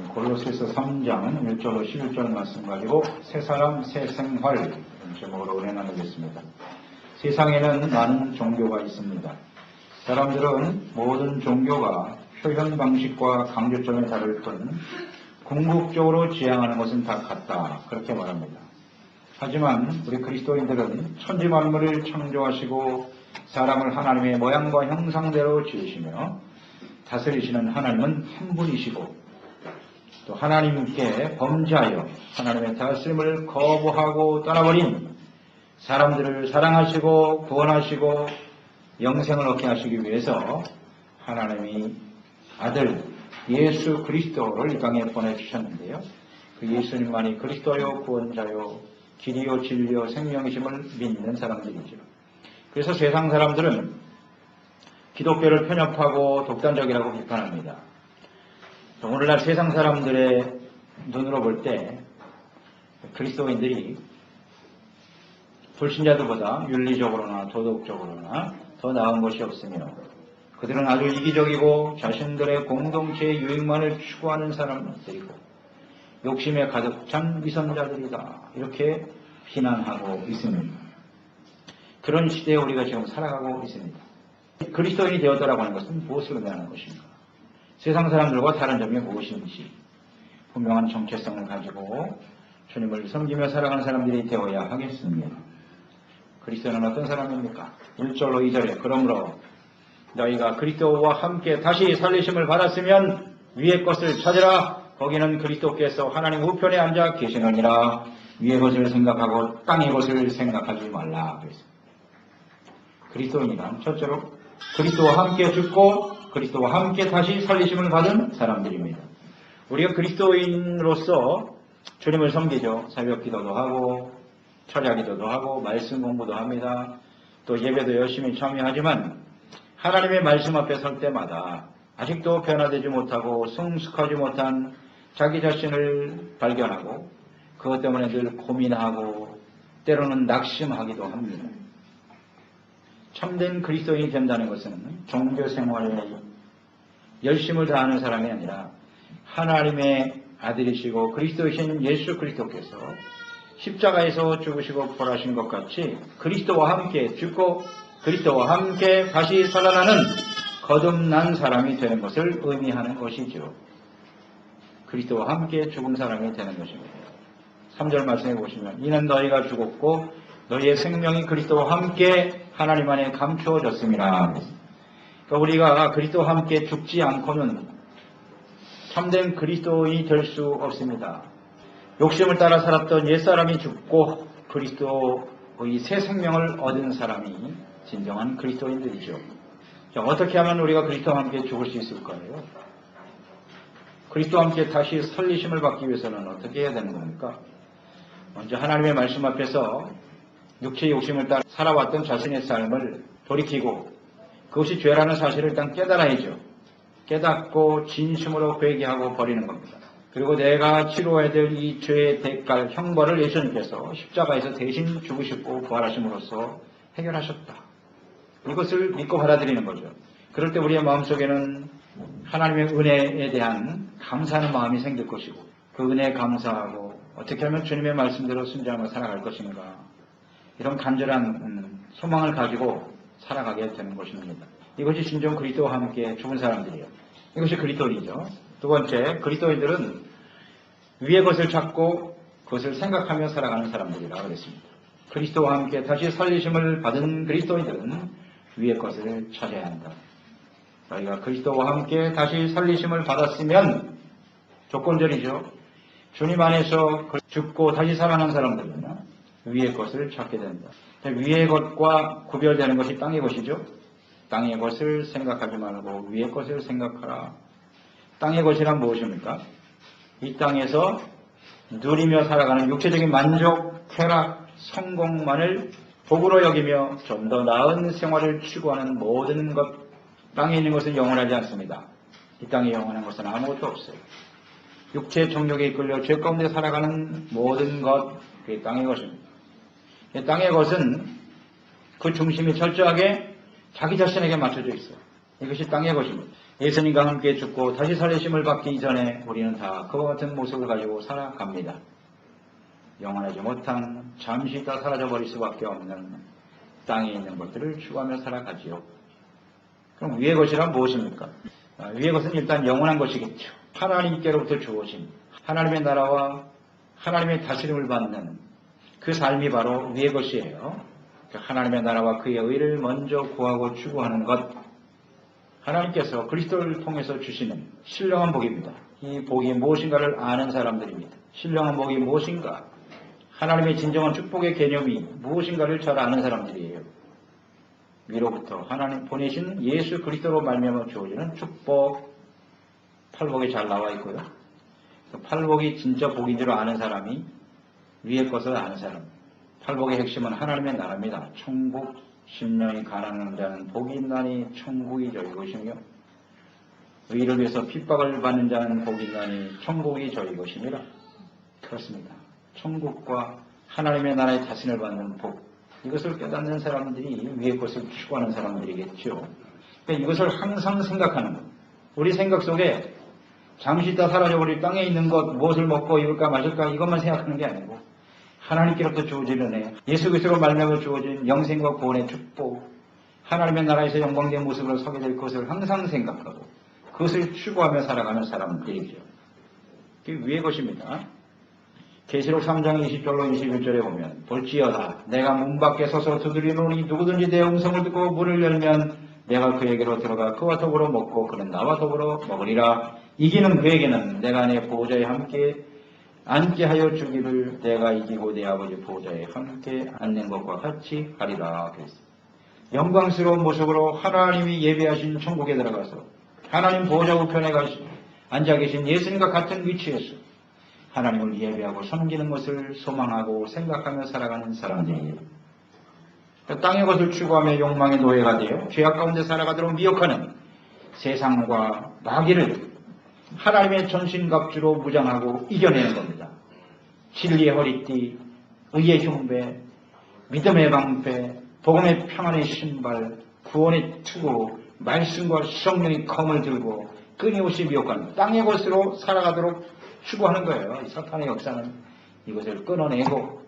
골로새서 3장 1절로 11절 말씀 가지고 새 사람 새 생활 제목으로 은혜 나누겠습니다. 세상에는 많은 종교가 있습니다. 사람들은 모든 종교가 표현 방식과 강조점에 다를 뿐 궁극적으로 지향하는 것은 다 같다 그렇게 말합니다. 하지만 우리 그리스도인들은 천지 만물을 창조하시고 사람을 하나님의 모양과 형상대로 지으시며 다스리시는 하나님은 한 분이시고 또 하나님께 범죄하여 하나님의 다스림을 거부하고 떠나버린 사람들을 사랑하시고 구원하시고 영생을 얻게 하시기 위해서 하나님이 아들 예수 그리스도를 이 땅에 보내주셨는데요. 그 예수님만이 그리스도요 구원자요 길이요 진리요 생명이심을 믿는 사람들이죠. 그래서 세상 사람들은 기독교를 편협하고 독단적이라고 비판합니다. 오늘날 세상 사람들의 눈으로 볼 때 그리스도인들이 불신자들보다 윤리적으로나 도덕적으로나 더 나은 것이 없으며 그들은 아주 이기적이고 자신들의 공동체의 유익만을 추구하는 사람들이고 욕심에 가득 찬 위선자들이다 이렇게 비난하고 있습니다. 그런 시대에 우리가 지금 살아가고 있습니다. 그리스도인이 되었다라고 하는 것은 무엇을 의미하는 것인가? 세상 사람들과 다른 점이 무엇인지 분명한 정체성을 가지고 주님을 섬기며 살아가는 사람들이 되어야 하겠습니다. 그리스도는 어떤 사람입니까? 1절로 2절에 그러므로 너희가 그리스도와 함께 다시 살리심을 받았으면 위의 것을 찾으라. 거기는 그리스도께서 하나님 우편에 앉아 계시느니라. 위의 것을 생각하고 땅의 것을 생각하지 말라. 그리스도인이란 첫째로 그리스도와 함께 죽고 그리스도와 함께 다시 살리심을 받은 사람들입니다. 우리가 그리스도인으로서 주님을 섬기죠. 새벽 기도도 하고 철야 기도도 하고 말씀 공부도 합니다. 또 예배도 열심히 참여하지만 하나님의 말씀 앞에 설 때마다 아직도 변화되지 못하고 성숙하지 못한 자기 자신을 발견하고 그것 때문에 늘 고민하고 때로는 낙심하기도 합니다. 참된 그리스도인이 된다는 것은 종교 생활에 열심을 다하는 사람이 아니라 하나님의 아들이시고 그리스도이신 예수 그리스도께서 십자가에서 죽으시고 부활하신 것 같이 그리스도와 함께 죽고 그리스도와 함께 다시 살아나는 거듭난 사람이 되는 것을 의미하는 것이죠. 그리스도와 함께 죽은 사람이 되는 것입니다. 3절 말씀해 보시면 이는 너희가 죽었고 너희의 생명이 그리스도와 함께 하나님 안에 감추어졌습니다. 그러니까 우리가 그리스도와 함께 죽지 않고는 참된 그리스도인이 될 수 없습니다. 욕심을 따라 살았던 옛사람이 죽고 그리스도의 새 생명을 얻은 사람이 진정한 그리스도인들이죠. 자, 어떻게 하면 우리가 그리스도와 함께 죽을 수 있을까요? 그리스도와 함께 다시 살리심을 받기 위해서는 어떻게 해야 되는 겁니까? 먼저 하나님의 말씀 앞에서 육체의 욕심을 따라 살아왔던 자신의 삶을 돌이키고 그것이 죄라는 사실을 일단 깨달아야죠. 깨닫고 진심으로 회개하고 버리는 겁니다. 그리고 내가 치러야 될 이 죄의 대가 형벌을 예수님께서 십자가에서 대신 죽으시고 부활하심으로써 해결하셨다. 이것을 믿고 받아들이는 거죠. 그럴 때 우리의 마음속에는 하나님의 은혜에 대한 감사하는 마음이 생길 것이고 그 은혜에 감사하고 어떻게 하면 주님의 말씀대로 순종하며 살아갈 것인가 이런 간절한 소망을 가지고 살아가게 되는 것입니다. 이것이 진정 그리스도와 함께 죽은 사람들이에요. 이것이 그리스도인이죠. 두 번째, 그리스도인들은 위의 것을 찾고 그것을 생각하며 살아가는 사람들이라고 그랬습니다. 그리스도와 함께 다시 살리심을 받은 그리스도인들은 위의 것을 찾아야 한다. 너희가 그리스도와 함께 다시 살리심을 받았으면 조건절이죠. 주님 안에서 죽고 다시 살아난 사람들은 위의 것을 찾게 된다. 위의 것과 구별되는 것이 땅의 것이죠. 땅의 것을 생각하지 말고 위의 것을 생각하라. 땅의 것이란 무엇입니까? 이 땅에서 누리며 살아가는 육체적인 만족, 쾌락, 성공만을 복으로 여기며 좀 더 나은 생활을 추구하는 모든 것. 땅에 있는 것은 영원하지 않습니다. 이 땅에 영원한 것은 아무것도 없어요. 육체의 정욕에 이끌려 죄 가운데 살아가는 모든 것, 그게 땅의 것입니다. 땅의 것은 그 중심이 철저하게 자기 자신에게 맞춰져 있어요. 이것이 땅의 것입니다. 예수님과 함께 죽고 다시 살리심을 받기 전에 우리는 다 그와 같은 모습을 가지고 살아갑니다. 영원하지 못한 잠시 있다 사라져버릴 수밖에 없는 땅에 있는 것들을 추구하며 살아가지요. 그럼 위의 것이란 무엇입니까? 위의 것은 일단 영원한 것이겠죠. 하나님께로부터 주어진 하나님의 나라와 하나님의 다스림을 받는 그 삶이 바로 위의 것이에요. 하나님의 나라와 그의 의를 먼저 구하고 추구하는 것, 하나님께서 그리스도를 통해서 주시는 신령한 복입니다. 이 복이 무엇인가를 아는 사람들입니다. 신령한 복이 무엇인가, 하나님의 진정한 축복의 개념이 무엇인가를 잘 아는 사람들이에요. 위로부터 하나님 보내신 예수 그리스도로 말미암아 주어지는 축복, 팔복에 잘 나와 있고요. 팔복이 진짜 복인 줄 아는 사람이 위의 것을 아는 사람. 팔복의 핵심은 하나님의 나라입니다. 천국, 심령이 가난한 자는 복이 있나니 천국이 저희 것이며, 의를 위해서 핍박을 받는 자는 복이 있나니 천국이 저희 것이니라. 그렇습니다. 천국과 하나님의 나라의 다스림을 받는 복, 이것을 깨닫는 사람들이 위의 것을 추구하는 사람들이겠죠. 그러니까 이것을 항상 생각하는 것. 우리 생각 속에 잠시 있다 사라져버릴 땅에 있는 것, 무엇을 먹고 입을까 마실까, 이것만 생각하는 게 아니고 하나님께로부터 주어진 은혜, 예수 그리스도로 말미암아 주어진 영생과 구원의 축복, 하나님의 나라에서 영광된 모습으로 서게 될 것을 항상 생각하고 그것을 추구하며 살아가는 사람들이죠. 그게 위의 것입니다. 계시록 3장 20절로 21절에 보면, 볼지어다 내가 문 밖에 서서 두드리노니 누구든지 내 음성을 듣고 문을 열면 내가 그에게로 들어가 그와 더불어 먹고 그는 나와 더불어 먹으리라. 이기는 그에게는 내가 내 보호자에 함께 앉게 하여 주기를 내가 이기고 내 아버지 보호자에 함께 앉는 것과 같이 하리라. 그랬습니다. 영광스러운 모습으로 하나님이 예배하신 천국에 들어가서 하나님 보호자 우편에 앉아 계신 예수님과 같은 위치에서 하나님을 예배하고 섬기는 것을 소망하고 생각하며 살아가는 사람들이에요. 땅의 것을 추구하며 욕망의 노예가 되어 죄악 가운데 살아가도록 미혹하는 세상과 마귀를 하나님의 전신갑주로 무장하고 이겨내는 겁니다. 진리의 허리띠, 의의 흉배, 믿음의 방패, 복음의 평안의 신발, 구원의 투구, 말씀과 성령의 검을 들고 끊임없이 미혹하는 땅의 것으로 살아가도록 추구하는 거예요. 이 사탄의 역사는 이것을 끊어내고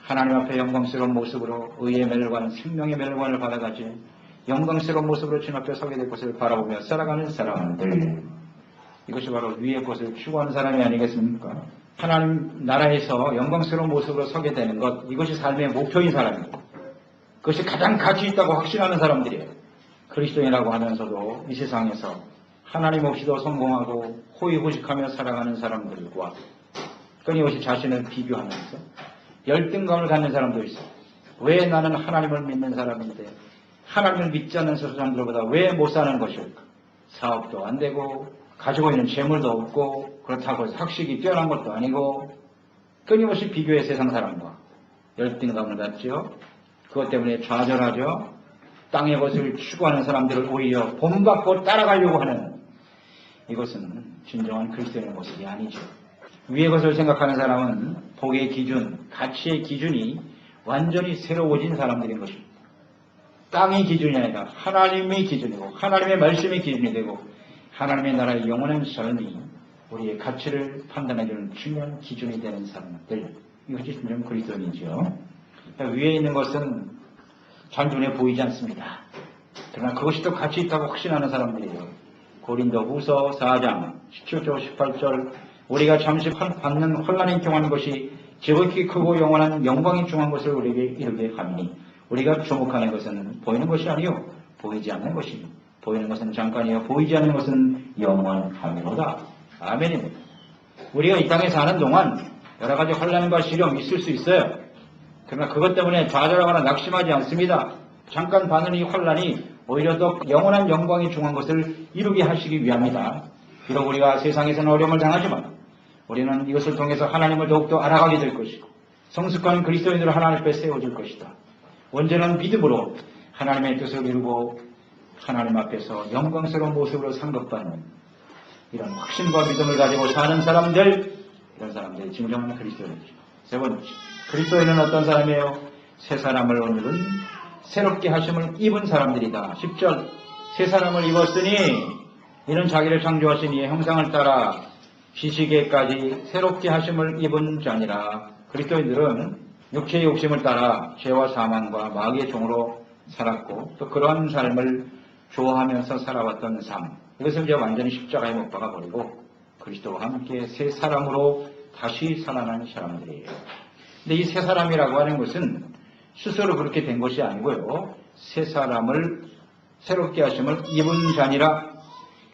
하나님 앞에 영광스러운 모습으로 의의 멸관, 생명의 멸관을 받아가지 영광스러운 모습으로 주님 앞에 서게 될 것을 바라보며 살아가는 사람들, 이것이 바로 위의 것을 추구하는 사람이 아니겠습니까? 하나님 나라에서 영광스러운 모습으로 서게 되는 것, 이것이 삶의 목표인 사람이고 그것이 가장 가치 있다고 확신하는 사람들이에요. 그리스도인이라고 하면서도 이 세상에서 하나님 없이도 성공하고 호의호식하며 살아가는 사람들과 끊임없이 자신을 비교하면서 열등감을 갖는 사람도 있어요. 왜 나는 하나님을 믿는 사람인데 하나님을 믿지 않는 사람들보다 왜 못 사는 것일까? 사업도 안 되고 가지고 있는 재물도 없고 그렇다고 해서 학식이 뛰어난 것도 아니고 끊임없이 비교해 세상 사람과 열등감을 갖죠. 그것 때문에 좌절하죠. 땅의 것을 추구하는 사람들을 오히려 본받고 따라가려고 하는, 이것은 진정한 그리스도인의 모습이 아니죠. 위의 것을 생각하는 사람은 복의 기준, 가치의 기준이 완전히 새로워진 사람들인 것입니다. 땅의 기준이 아니라 하나님의 기준이고 하나님의 말씀의 기준이 되고 하나님의 나라의 영원한 삶이 우리의 가치를 판단해주는 중요한 기준이 되는 사람들, 이것이 진정 그리스도인이죠. 위에 있는 것은 잘 눈에 보이지 않습니다. 그러나 그것이 또 가치 있다고 확신하는 사람들이에요. 고린도후서 4장 17절 18절, 우리가 잠시 받는 혼란에 경하는 것이 지극히 크고 영원한 영광이 중한 것을 우리에게 이르게 하니, 우리가 주목하는 것은 보이는 것이 아니요 보이지 않는 것이니, 보이는 것은 잠깐이요 보이지 않는 것은 영원함이로다. 아멘입니다. 우리가 이 땅에 사는 동안 여러 가지 혼란과 시련이 있을 수 있어요. 그러나 그것 때문에 좌절하거나 낙심하지 않습니다. 잠깐 받는 이 혼란이 오히려 더 영원한 영광이 중한 것을 이루게 하시기 위함이다. 비록 우리가 세상에서는 어려움을 당하지만 우리는 이것을 통해서 하나님을 더욱더 알아가게 될 것이고 성숙한 그리스도인으로 하나님 앞에 세워질 것이다. 언제는 믿음으로 하나님의 뜻을 이루고 하나님 앞에서 영광스러운 모습으로 상급받는 이런 확신과 믿음을 가지고 사는 사람들, 이런 사람들이 진정한 그리스도인이죠. 세 번째, 그리스도인은 어떤 사람이에요? 새 사람을 오늘은 새롭게 하심을 입은 사람들이다. 10절, 새 사람을 입었으니 이는 자기를 창조하신 이의 형상을 따라 지식에까지 새롭게 하심을 입은 자니라. 그리스도인들은 육체의 욕심을 따라 죄와 사망과 마귀의 종으로 살았고 또 그러한 삶을 좋아하면서 살아왔던 삶, 이것을 이제 완전히 십자가에 못 박아버리고 그리스도와 함께 새 사람으로 다시 살아난 사람들이에요. 근데 이 새 사람이라고 하는 것은 스스로 그렇게 된 것이 아니고요. 새 사람을 새롭게 하심을 입은 자니라.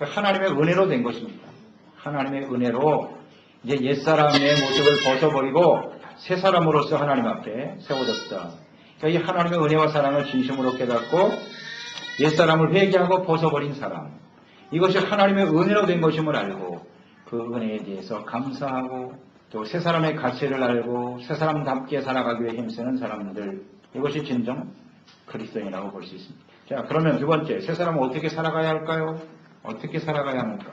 하나님의 은혜로 된 것입니다. 하나님의 은혜로 이제 옛사람의 모습을 벗어버리고 새 사람으로서 하나님 앞에 세워졌다. 그러니까 이 하나님의 은혜와 사랑을 진심으로 깨닫고 옛사람을 회개하고 벗어버린 사람, 이것이 하나님의 은혜로 된 것임을 알고 그 은혜에 대해서 감사하고 또 새 사람의 가치를 알고 새 사람답게 살아가기 위해 힘쓰는 사람들, 이것이 진정 그리스도인이라고 볼 수 있습니다. 자, 그러면 두 번째, 새 사람은 어떻게 살아가야 할까요? 어떻게 살아가야 합니까?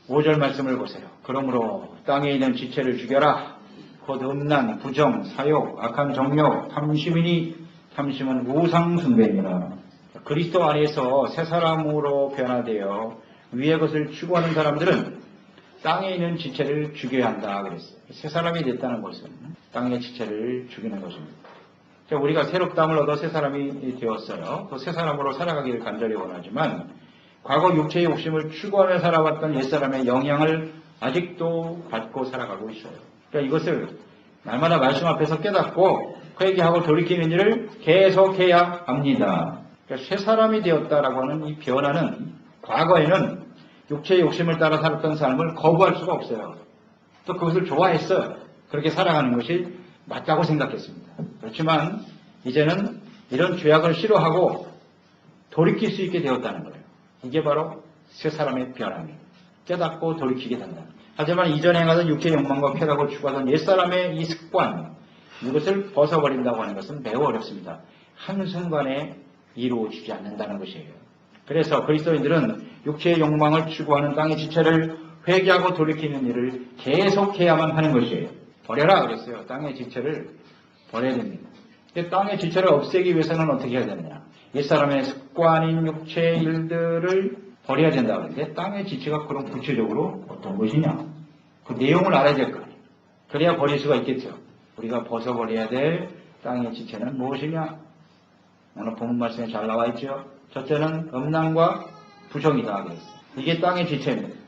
5절 말씀을 보세요. 그러므로 땅에 있는 지체를 죽여라. 곧 음란, 부정, 사욕, 악한 정욕, 탐심이니 탐심은 우상 숭배니라. 그리스도 안에서 새 사람으로 변화되어 위의 것을 추구하는 사람들은 땅에 있는 지체를 죽여야 한다 그랬어요. 새 사람이 됐다는 것은 땅의 지체를 죽이는 것입니다. 우리가 새롭다함을 얻어 새 사람이 되었어요. 또 새 사람으로 살아가기를 간절히 원하지만 과거 육체의 욕심을 추구하며 살아왔던 옛사람의 영향을 아직도 받고 살아가고 있어요. 그러니까 이것을 날마다 말씀 앞에서 깨닫고 회개하고 돌이키는 일을 계속해야 합니다. 그러니까 새 사람이 되었다라고 하는 이 변화는 과거에는 육체의 욕심을 따라 살았던 삶을 거부할 수가 없어요. 또 그것을 좋아했어요. 그렇게 살아가는 것이 맞다고 생각했습니다. 그렇지만 이제는 이런 죄악을 싫어하고 돌이킬 수 있게 되었다는 거예요. 이게 바로 새 사람의 변화입니다. 깨닫고 돌이키게 된다. 하지만 이전에 행하던 육체의 욕망과 쾌락을 추구하던 옛사람의 이 습관, 이것을 벗어버린다고 하는 것은 매우 어렵습니다. 한순간에 이루어지지 않는다는 것이에요. 그래서 그리스도인들은 육체의 욕망을 추구하는 땅의 지체를 회개하고 돌이키는 일을 계속해야만 하는 것이에요. 버려라 그랬어요. 땅의 지체를 버려야 됩니다. 땅의 지체를 없애기 위해서는 어떻게 해야 되느냐. 옛사람의 습관인 육체의 일들을 버려야 된다고 하는데 땅의 지체가 그럼 구체적으로 어떤 것이냐. 그 내용을 알아야 될 거 아니에요. 그래야 버릴 수가 있겠죠. 우리가 벗어버려야 될 땅의 지체는 무엇이냐. 오늘 본문 말씀에 잘 나와 있죠. 첫째는 음란과 부정이다 그랬어요. 이게 땅의 지체입니다.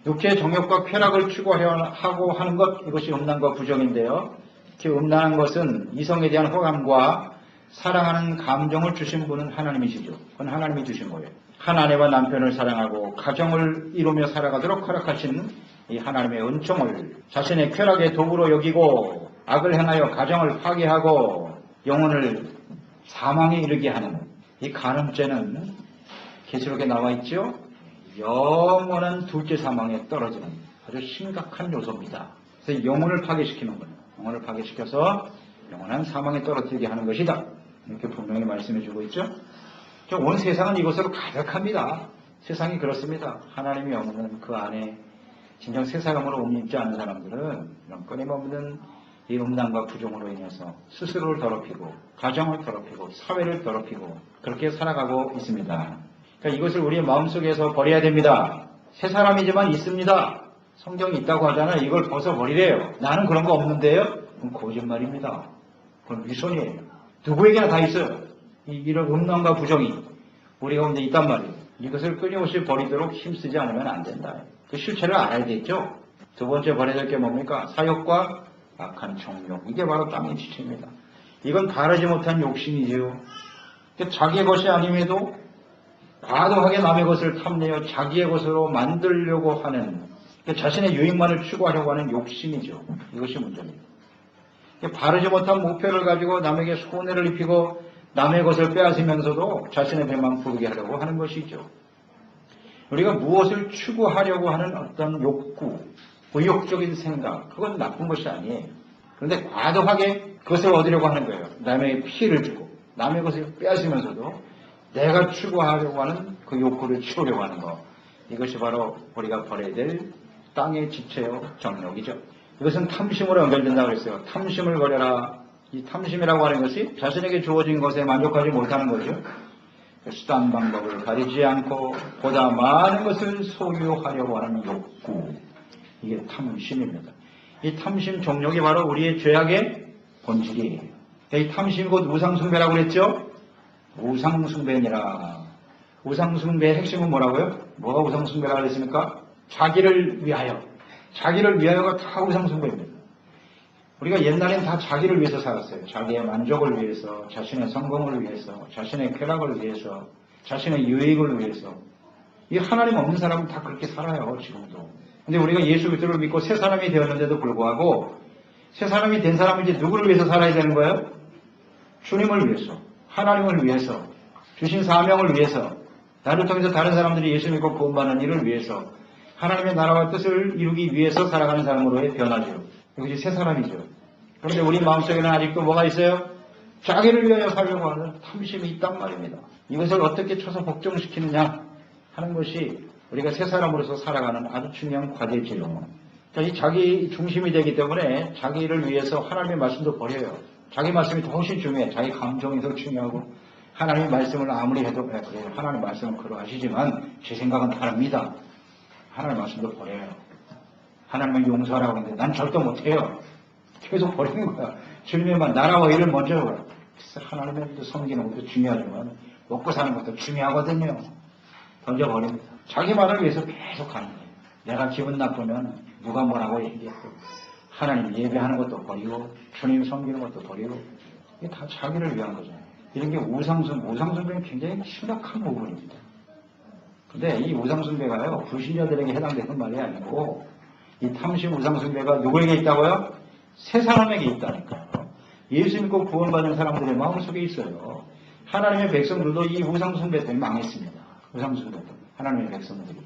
육체의 정욕과 쾌락을 추구하고 하는 것, 이것이 음란과 부정인데요. 특히 음란한 것은 이성에 대한 호감과 사랑하는 감정을 주신 분은 하나님이시죠. 그건 하나님이 주신 거예요. 한 아내와 남편을 사랑하고 가정을 이루며 살아가도록 허락하신 이 하나님의 은총을 자신의 쾌락의 도구로 여기고 악을 행하여 가정을 파괴하고 영혼을 사망에 이르게 하는 이 간음죄는 계시록에 나와 있죠. 영원한 둘째 사망에 떨어지는 아주 심각한 요소입니다. 그래서 영혼을 파괴시키는 거예요. 영혼을 파괴시켜서 영원한 사망에 떨어뜨리게 하는 것이다. 이렇게 분명히 말씀해주고 있죠. 온 세상은 이것으로 가득합니다. 세상이 그렇습니다. 하나님이 없는 그 안에 진정 새 사람으로 옮기지 않는 사람들은 이런 끊임없는 이 음란과 부정으로 인해서 스스로를 더럽히고 가정을 더럽히고 사회를 더럽히고 그렇게 살아가고 있습니다. 그러니까 이것을 우리의 마음속에서 버려야 됩니다. 새 사람이지만 있습니다. 성경이 있다고 하잖아요. 이걸 벗어버리래요. 나는 그런 거 없는데요. 그건 거짓말입니다. 그건 위선이에요. 누구에게나 다 있어요. 이런 음란과 부정이 우리 가운데 있단 말이에요. 이것을 끊임없이 버리도록 힘쓰지 않으면 안 된다. 그 실체를 알아야겠죠. 두 번째 버려야 될 게 뭡니까? 사욕과 악한 정욕. 이게 바로 땅의 지체입니다. 이건 바르지 못한 욕심이지요. 자기의 것이 아님에도 과도하게 남의 것을 탐내어 자기의 것으로 만들려고 하는 자신의 유익만을 추구하려고 하는 욕심이죠. 이것이 문제입니다. 바르지 못한 목표를 가지고 남에게 손해를 입히고 남의 것을 빼앗으면서도 자신의 배만 부르게 하려고 하는 것이죠. 우리가 무엇을 추구하려고 하는 어떤 욕구, 의욕적인 생각, 그건 나쁜 것이 아니에요. 그런데 과도하게 그것을 얻으려고 하는 거예요. 남에게 피해를 주고 남의 것을 빼앗으면서도 내가 추구하려고 하는 그 욕구를 채우려고 하는 것, 이것이 바로 우리가 버려야 될 땅의 지체요 정욕이죠. 이것은 탐심으로 연결된다고 했어요. 탐심을 버려라. 이 탐심이라고 하는 것이 자신에게 주어진 것에 만족하지 못하는 거죠. 수단 방법을 가리지 않고 보다 많은 것을 소유하려고 하는 욕구, 이게 탐심입니다. 이 탐심 정욕이 바로 우리의 죄악의 본질이에요. 이 탐심이 곧 우상숭배라고 그랬죠? 우상숭배니라. 우상숭배의 핵심은 뭐라고요? 뭐가 우상숭배라고 그랬습니까? 자기를 위하여. 자기를 위하여가 다 우상숭배입니다. 우리가 옛날엔 다 자기를 위해서 살았어요. 자기의 만족을 위해서, 자신의 성공을 위해서, 자신의 쾌락을 위해서, 자신의 유익을 위해서. 이 하나님 없는 사람은 다 그렇게 살아요, 지금도. 근데 우리가 예수 그리스도를 믿고 새 사람이 되었는데도 불구하고 새 사람이 된 사람은 이제 누구를 위해서 살아야 되는 거예요? 주님을 위해서, 하나님을 위해서, 주신 사명을 위해서, 나를 통해서 다른 사람들이 예수 믿고 구원받는 일을 위해서, 하나님의 나라와 뜻을 이루기 위해서 살아가는 사람으로의 변화죠. 이것이 새 사람이죠. 그런데 우리 마음속에는 아직도 뭐가 있어요? 자기를 위하여 살려고 하는 탐심이 있단 말입니다. 이것을 어떻게 쳐서 복종시키느냐 하는 것이 우리가 새 사람으로서 살아가는 아주 중요한 과제지요. 이 자기 중심이 되기 때문에 자기를 위해서 하나님의 말씀도 버려요. 자기 말씀이 더 훨씬 중요해. 자기 감정이 더 중요하고 하나님의 말씀을 아무리 해도 그래요. 하나님의 말씀은 그러하시지만 제 생각은 다릅니다. 하나님의 말씀도 버려요. 하나님을 용서하라고 하는데 난 절대 못해요. 계속 버리는 거야. 주님의만 나라와 일을 먼저 해요. 하나님의 섬기는 것도 중요하지만 먹고 사는 것도 중요하거든요. 던져버립니다. 자기 말을 위해서 계속 하는 거예요. 내가 기분 나쁘면 누가 뭐라고 얘기했고 하나님 예배하는 것도 버리고 주님 섬기는 것도 버리고 이게 다 자기를 위한 거잖아요. 이런 게 우상숭배는 굉장히 심각한 부분입니다. 근데 이 우상숭배가요 불신자들에게 해당되는 말이 아니고 이 탐심 우상숭배가 누구에게 있다고요? 새 사람에게 있다니까요. 예수 믿고 구원받은 사람들의 마음속에 있어요. 하나님의 백성들도 이 우상숭배 때문에 망했습니다. 우상숭배 때문에 하나님의 백성들이.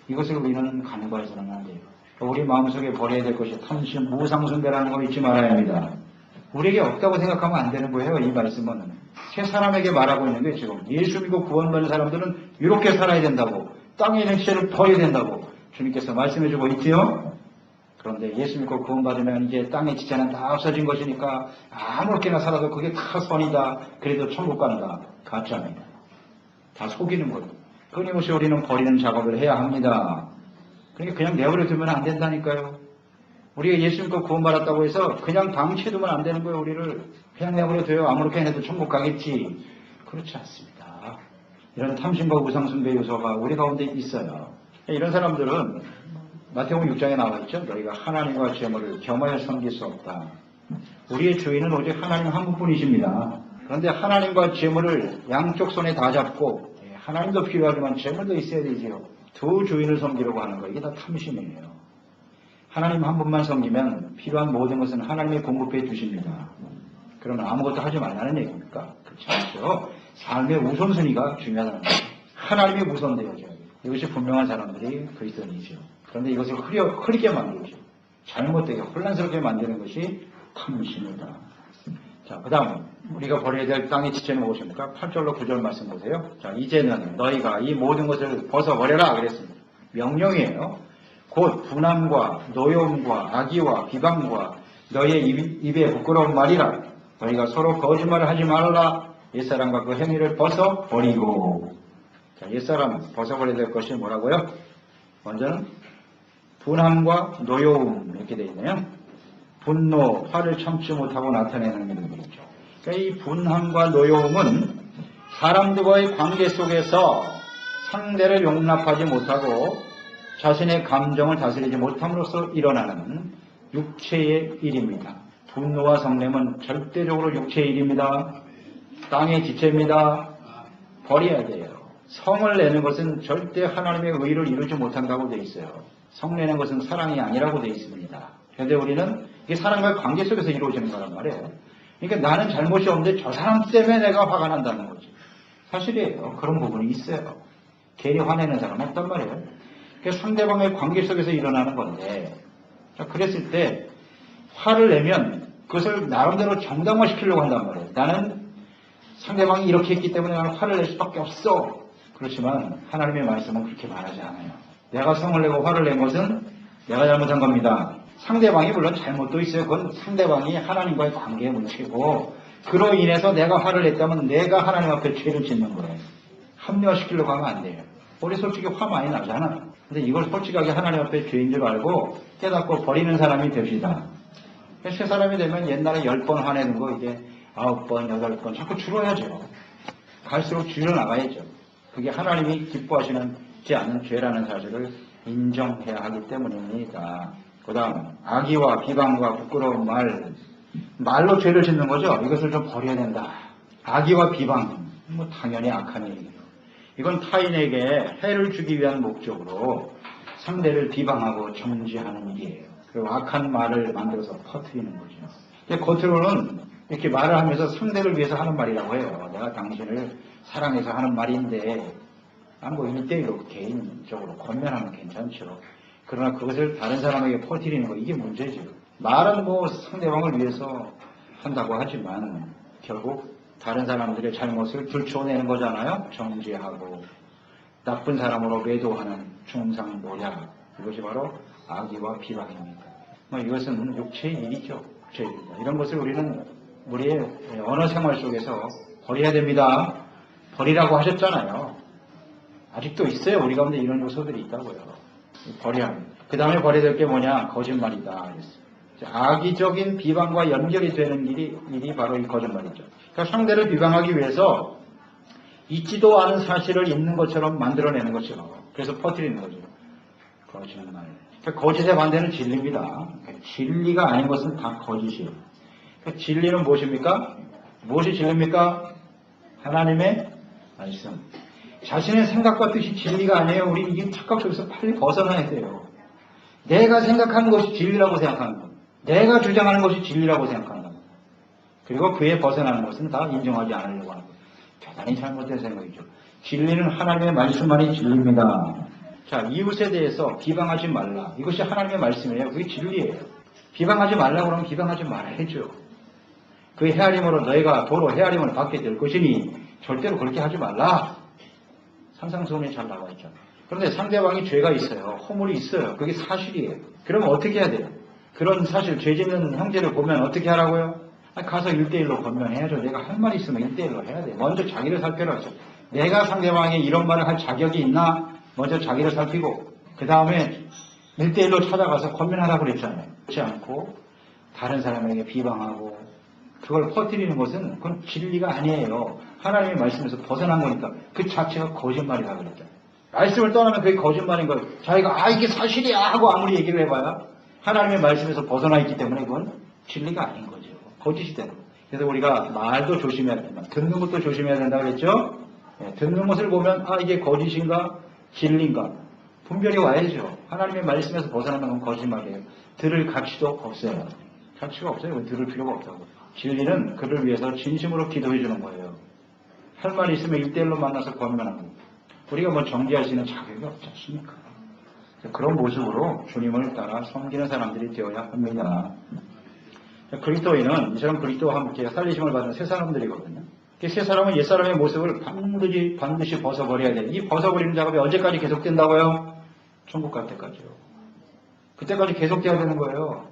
이것을 우리는 간과해서는 안 돼요. 우리 마음속에 버려야 될 것이 탐심, 우상숭배라는 걸 잊지 말아야 합니다. 우리에게 없다고 생각하면 안 되는 거예요. 이 말씀은. 새 사람에게 말하고 있는 게 지금 예수 믿고 구원받은 사람들은 이렇게 살아야 된다고, 땅에 있는 죄를 버려야 된다고 주님께서 말씀해주고 있지요. 그런데 예수 믿고 구원받으면 이제 땅의 지체는 다 없어진 것이니까 아무렇게나 살아도 그게 다 선이다. 그래도 천국 간다. 가짜입니다. 다 속이는 거예요. 끊임없이 우리는 버리는 작업을 해야 합니다. 그러니까 그냥 내버려 두면 안 된다니까요. 우리가 예수 믿고 구원받았다고 해서 그냥 방치해두면 안 되는 거예요. 우리를 그냥 내버려 둬요. 아무렇게나 해도 천국 가겠지. 그렇지 않습니다. 이런 탐심과 우상숭배 요소가 우리 가운데 있어요. 이런 사람들은 마태복음 6장에 나와 있죠. 너희가 하나님과 재물을 겸하여 섬길 수 없다. 우리의 주인은 오직 하나님 한 분뿐이십니다. 그런데 하나님과 재물을 양쪽 손에 다 잡고 하나님도 필요하지만 재물도 있어야 되지요. 두 주인을 섬기려고 하는 거 이게 다 탐심이에요. 하나님 한 분만 섬기면 필요한 모든 것은 하나님이 공급해 주십니다. 그러면 아무것도 하지 말라는 얘기입니까? 그렇지 않죠. 삶의 우선순위가 중요하다는 거예요. 하나님이 우선되어져야 돼요. 이것이 분명한 사람들이 그리스도인이죠. 그런데 이것을 흐리게 만들죠. 잘못되게 혼란스럽게 만드는 것이 탐심이다. 자, 그 다음 우리가 버려야 될 땅의 지체는 무엇입니까? 8절로 9절 말씀 보세요. 자, 이제는 너희가 이 모든 것을 벗어버려라 그랬습니다. 명령이에요. 곧 분함과 노여움과 악의와 비방과 너희의 입에 부끄러운 말이라. 너희가 서로 거짓말을 하지 말라. 옛사람과 그 행위를 벗어버리고. 자, 옛사람 벗어버려야 될 것이 뭐라고요? 먼저는 분함과 노여움 이렇게 되어 있네요. 분노, 화를 참지 못하고 나타내는 일들이죠. 그러니까 이 분함과 노여움은 사람들과의 관계 속에서 상대를 용납하지 못하고 자신의 감정을 다스리지 못함으로써 일어나는 육체의 일입니다. 분노와 성냄은 절대적으로 육체의 일입니다. 땅의 지체입니다. 버려야 돼요. 성을 내는 것은 절대 하나님의 의를 이루지 못한다고 되어 있어요. 성 내는 것은 사랑이 아니라고 되어 있습니다. 그런데 우리는 이게 사람과의 관계 속에서 이루어지는 거란 말이에요. 그러니까 나는 잘못이 없는데 저 사람 때문에 내가 화가 난다는 거지. 사실이에요. 그런 부분이 있어요. 괜히 화내는 사람은 없단 말이에요. 그러니까 상대방의 관계 속에서 일어나는 건데, 그랬을 때 화를 내면 그것을 나름대로 정당화시키려고 한단 말이에요. 나는 상대방이 이렇게 했기 때문에 나는 화를 낼 수밖에 없어. 그렇지만 하나님의 말씀은 그렇게 말하지 않아요. 내가 성을 내고 화를 낸 것은 내가 잘못한 겁니다. 상대방이 물론 잘못도 있어요. 그건 상대방이 하나님과의 관계의 문제고, 그로 인해서 내가 화를 냈다면 내가 하나님 앞에 죄를 짓는 거예요. 합리화시키려고 하면 안 돼요. 우리 솔직히 화 많이 나잖아. 근데 이걸 솔직하게 하나님 앞에 죄인 줄 알고 깨닫고 버리는 사람이 됩시다. 세 사람이 되면 옛날에 10번 화내는 거 이게 9번, 8번 자꾸 줄어야죠. 갈수록 줄여나가야죠. 그게 하나님이 기뻐하시지 않는 죄라는 사실을 인정해야 하기 때문입니다. 그 다음 악의와 비방과 부끄러운 말로 죄를 짓는 거죠. 이것을 좀 버려야 된다. 악의와 비방, 당연히 악한 일이에요. 이건 타인에게 해를 주기 위한 목적으로 상대를 비방하고 정죄하는 일이에요. 그리고 악한 말을 만들어서 퍼뜨리는 거죠. 근데 겉으로는 이렇게 말을 하면서 상대를 위해서 하는 말이라고 해요. 내가 당신을 사랑해서 하는 말인데, 뭐 1대1로 개인적으로 권면하면 괜찮죠. 그러나 그것을 다른 사람에게 퍼뜨리는 거, 이게 문제죠. 말은 뭐 상대방을 위해서 한다고 하지만 결국 다른 사람들의 잘못을 들춰내는 거잖아요. 정죄하고 나쁜 사람으로 매도하는 중상모략, 이것이 바로 악의와 비방입니다. 이것은 육체의 일이죠. 육체의 일이다. 이런 것을 우리의 언어 생활 속에서 버려야 됩니다. 버리라고 하셨잖아요. 아직도 있어요. 우리 가운데 이런 요소들이 있다고요. 버려야 합니다. 그 다음에 버려야 될 게 뭐냐? 거짓말이다. 그랬어요. 악의적인 비방과 연결이 되는 일이 바로 이 거짓말이죠. 그러니까 상대를 비방하기 위해서 있지도 않은 사실을 있는 것처럼 만들어내는 것이죠. 그래서 퍼뜨리는 거죠. 거짓말. 그러니까 거짓의 반대는 진리입니다. 그러니까 진리가 아닌 것은 다 거짓이에요. 그러니까 진리는 무엇입니까? 무엇이 진리입니까? 하나님의 말씀. 자신의 생각과 뜻이 진리가 아니에요. 우리 이 착각 속에서 빨리 벗어나야 돼요. 내가 생각하는 것이 진리라고 생각하는 것. 내가 주장하는 것이 진리라고 생각하는 것. 그리고 그에 벗어나는 것은 다 인정하지 않으려고 하는 것. 대단히 잘못된 생각이죠. 진리는 하나님의 말씀만이 진리입니다. 자, 이웃에 대해서 비방하지 말라. 이것이 하나님의 말씀이에요. 그게 진리예요. 비방하지 말라고 그러면 비방하지 말아야죠. 그 헤아림으로 너희가 도로 헤아림을 받게 될 것이니 절대로 그렇게 하지 말라. 상상소문이 잘 나와 있잖아요. 그런데 상대방이 죄가 있어요. 허물이 있어요. 그게 사실이에요. 그러면 어떻게 해야 돼요? 그런 사실, 죄 짓는 형제를 보면 어떻게 하라고요? 가서 1대1로 권면해야죠. 내가 할 말이 있으면 1대1로 해야 돼요. 먼저 자기를 살펴라죠. 내가 상대방에게 이런 말을 할 자격이 있나? 먼저 자기를 살피고 그 다음에 1대1로 찾아가서 권면하라고 그랬잖아요. 그렇지 않고 다른 사람에게 비방하고 그걸 퍼뜨리는 것은 그건 진리가 아니에요. 하나님의 말씀에서 벗어난 거니까 그 자체가 거짓말이라고 그랬잖아요. 말씀을 떠나면 그게 거짓말인 거예요. 자기가 이게 사실이야 하고 아무리 얘기를 해봐야 하나님의 말씀에서 벗어나 있기 때문에 그건 진리가 아닌 거죠. 거짓이 되는 거예요. 그래서 우리가 말도 조심해야 된다. 듣는 것도 조심해야 된다고 그랬죠. 듣는 것을 보면 이게 거짓인가 진리인가 분별이 와야죠. 하나님의 말씀에서 벗어나면 그건 거짓말이에요. 들을 가치도 없어요. 가치가 없어요. 들을 필요가 없다고. 진리는 그를 위해서 진심으로 기도해 주는 거예요. 할 말이 있으면 1대1로 만나서 권면하고 우리가 뭐 정죄할 수 있는 자격이 없지 않습니까? 그런 모습으로 주님을 따라 섬기는 사람들이 되어야 합니다. 그리스도인은 이처럼 그리스도와 함께 살리심을 받은 새 사람들이거든요. 새 사람은 옛사람의 모습을 반드시 벗어버려야 돼요. 이 벗어버리는 작업이 언제까지 계속된다고요? 천국 갈 때까지요. 그때까지 계속돼야 되는 거예요.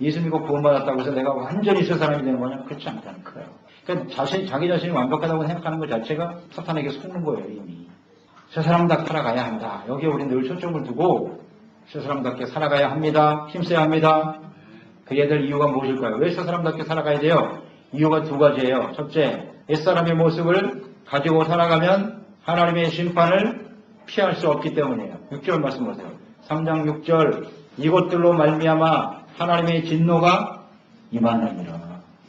예수 믿고 구원받았다고 해서 내가 완전히 새 사람이 되는 거냐? 그렇지 않다는 거예요. 그러니까 자기 자신이 완벽하다고 생각하는 것 자체가 사탄에게 속는 거예요, 이미. 새 사람답게 살아가야 한다. 여기에 우리는 늘 초점을 두고 새 사람답게 살아가야 합니다. 힘써야 합니다. 그래야 될 이유가 무엇일까요? 왜 새 사람답게 살아가야 돼요? 이유가 두 가지예요. 첫째, 옛사람의 모습을 가지고 살아가면 하나님의 심판을 피할 수 없기 때문이에요. 6절 말씀 보세요. 3장 6절 이것들로 말미암아 하나님의 진노가 임하느니라.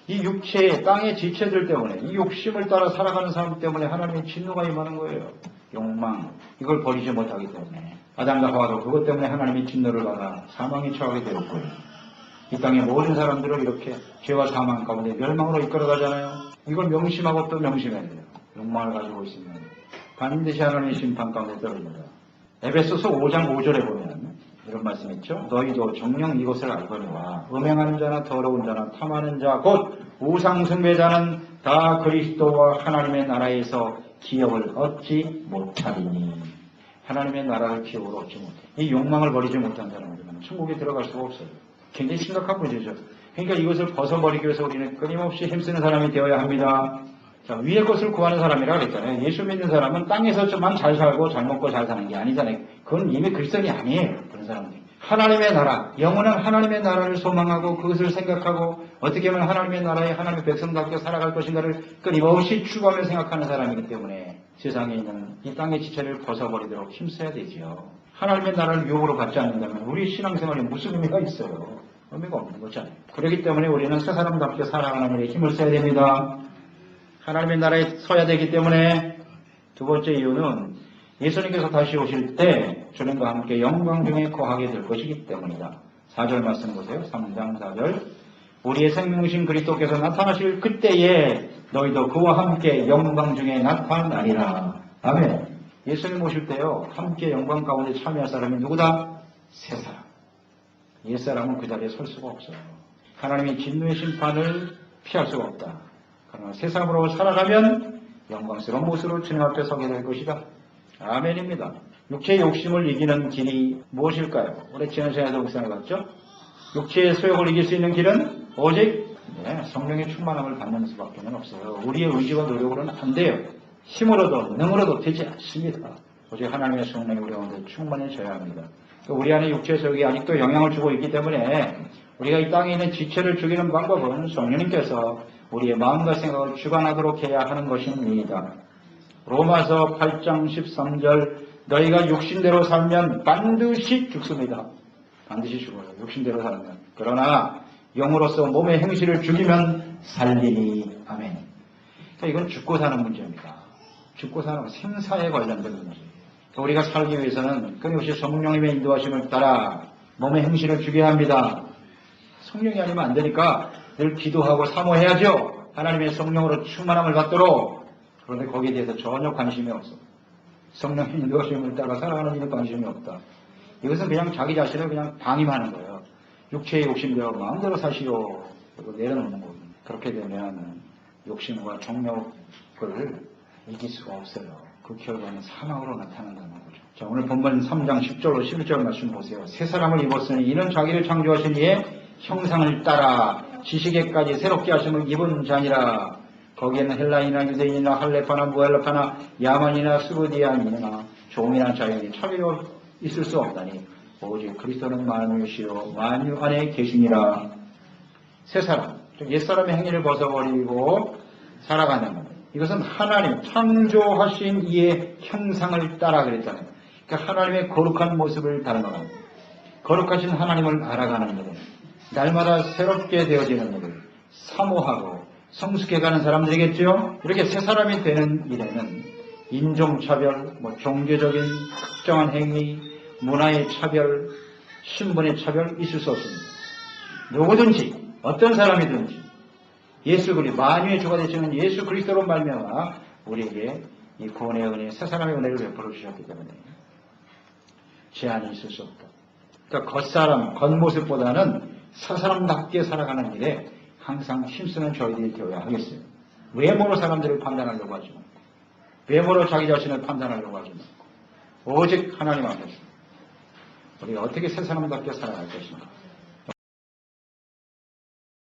이 육체의 땅의 지체들 때문에 이 욕심을 따라 살아가는 사람 때문에 하나님의 진노가 임하는 거예요. 욕망 이걸 버리지 못하기 때문에 아담과 하와도 그것 때문에 하나님의 진노를 받아 사망에 처하게 되었고요. 이 땅의 모든 사람들을 이렇게 죄와 사망 가운데 멸망으로 이끌어가잖아요. 이걸 명심하고 또 명심해야 돼요. 욕망을 가지고 있으면 반드시 하나님의 심판 가운데 떨어집니다. 에베소서 5장 5절에 보면 이런 말씀 있죠. 너희도 정녕 이것을 알거니와 음행하는 자나 더러운 자나 탐하는 자 곧 우상 숭배자는 다 그리스도와 하나님의 나라에서 기업을 얻지 못하리니. 하나님의 나라를 기업으로 얻지 못해. 이 욕망을 버리지 못한 사람들은 천국에 들어갈 수가 없어요. 굉장히 심각한 문제죠. 그러니까 이것을 벗어버리기 위해서 우리는 끊임없이 힘쓰는 사람이 되어야 합니다. 자, 위의 것을 구하는 사람이라고 그랬잖아요. 예수 믿는 사람은 땅에서만 잘 살고 잘 먹고 잘 사는 게 아니잖아요. 그건 이미 그리스도인이 아니에요. 그런 사람들이. 하나님의 나라, 영원한 하나님의 나라를 소망하고 그것을 생각하고 어떻게 하면 하나님의 나라에 하나님의 백성답게 살아갈 것인가를 끊임없이 추구하며 생각하는 사람이기 때문에 세상에 있는 이 땅의 지체를 벗어버리도록 힘써야 되지요. 하나님의 나라를 유혹으로 받지 않는다면 우리 신앙생활에 무슨 의미가 있어요? 의미가 없는 거잖아요. 그렇기 때문에 우리는 새 사람답게 살아가는 일에 힘을 써야 됩니다. 하나님의 나라에 서야 되기 때문에 두 번째 이유는 예수님께서 다시 오실 때 주님과 함께 영광 중에 거하게 될 것이기 때문이다. 4절 말씀 보세요. 3장 4절. 우리의 생명이신 그리스도께서 나타나실 그때에 너희도 그와 함께 영광 중에 나타나리라. 아멘. 예수님 오실 때요. 함께 영광 가운데 참여할 사람이 누구다? 새 사람. 옛사람은 그 자리에 설 수가 없어요. 하나님의 진노의 심판을 피할 수가 없다. 그러나 새 사람으로 살아가면 영광스러운 모습으로 주님 앞에 서게 될 것이다. 아멘입니다. 육체의 욕심을 이기는 길이 무엇일까요? 우리 지난 시간에도 묵상해봤죠? 육체의 소욕을 이길 수 있는 길은 오직 성령의 충만함을 받는 수밖에 없어요. 우리의 의지와 노력으로는 안 돼요. 힘으로도 능으로도 되지 않습니다. 오직 하나님의 성령이 우리 가운데 충만해져야 합니다. 우리 안에 육체의 소욕이 아직도 영향을 주고 있기 때문에 우리가 이 땅에 있는 지체를 죽이는 방법은 성령님께서 우리의 마음과 생각을 주관하도록 해야 하는 것입니다. 로마서 8장 13절 너희가 육신대로 살면 반드시 죽습니다. 반드시 죽어요. 육신대로 살면. 그러나 영으로서 몸의 행실을 죽이면 살리니. 아멘. 그러니까 이건 죽고 사는 문제입니다. 죽고 사는 생사에 관련된 문제예요. 우리가 살기 위해서는 끊임없이 성령님의 인도하심을 따라 몸의 행실을 죽여야 합니다. 성령이 아니면 안 되니까 늘 기도하고 사모해야죠. 하나님의 성령으로 충만함을 받도록. 그런데 거기에 대해서 전혀 관심이 없어. 성령의 인도하심을 따라 살아가는 일에 관심이 없다. 이것은 그냥 자기 자신을 그냥 방임하는 거예요. 육체의 욕심대로 마음대로 사시오. 그리고 내려놓는 거예요. 그렇게 되면 욕심과 정욕을 이길 수가 없어요. 그 결과는 사망으로 나타난다는 거죠. 자, 오늘 본문 3장 10절로 11절 말씀 보세요. 새 사람을 입었으니 이는 자기를 창조하신 이의 형상을 따라 지식에까지 새롭게 하심을 입은 자니라. 거기에는 헬라인이나 유대인이나 할레파나 무할레파나 야만이나 스부디안이나 종이나 자유인이 차별이 있을 수 없다니 오직 그리스도는 만유시요 만유 안에 계시니라. 새 사람, 옛사람의 행위를 벗어버리고 살아가는 것. 이것은 하나님 창조하신 이의 형상을 따라 그랬잖아요. 그러니까 하나님의 거룩한 모습을 닮아가는 거룩하신 하나님을 알아가는 일, 날마다 새롭게 되어지는 일을 사모하고 성숙해가는 사람들이겠죠. 이렇게 새 사람이 되는 일에는 인종차별, 종교적인 특정한 행위, 문화의 차별, 신분의 차별 있을 수 없습니다. 누구든지 어떤 사람이든지 예수 그리스도 만유의 주가 되시는 예수 그리스도로 말미암아 우리에게 이 구원의 은혜, 새 사람의 은혜를 베풀어 주셨기 때문에 제한이 있을 수 없다. 그러니까 겉사람, 겉모습보다는 새 사람답게 살아가는 일에 항상 힘쓰는 저희들이 되어야 하겠어요. 외모로 사람들을 판단하려고 하지 말고, 외모로 자기 자신을 판단하려고 하지 말고, 오직 하나님 앞에서 우리가 어떻게 새 사람답게 살아갈 것인가.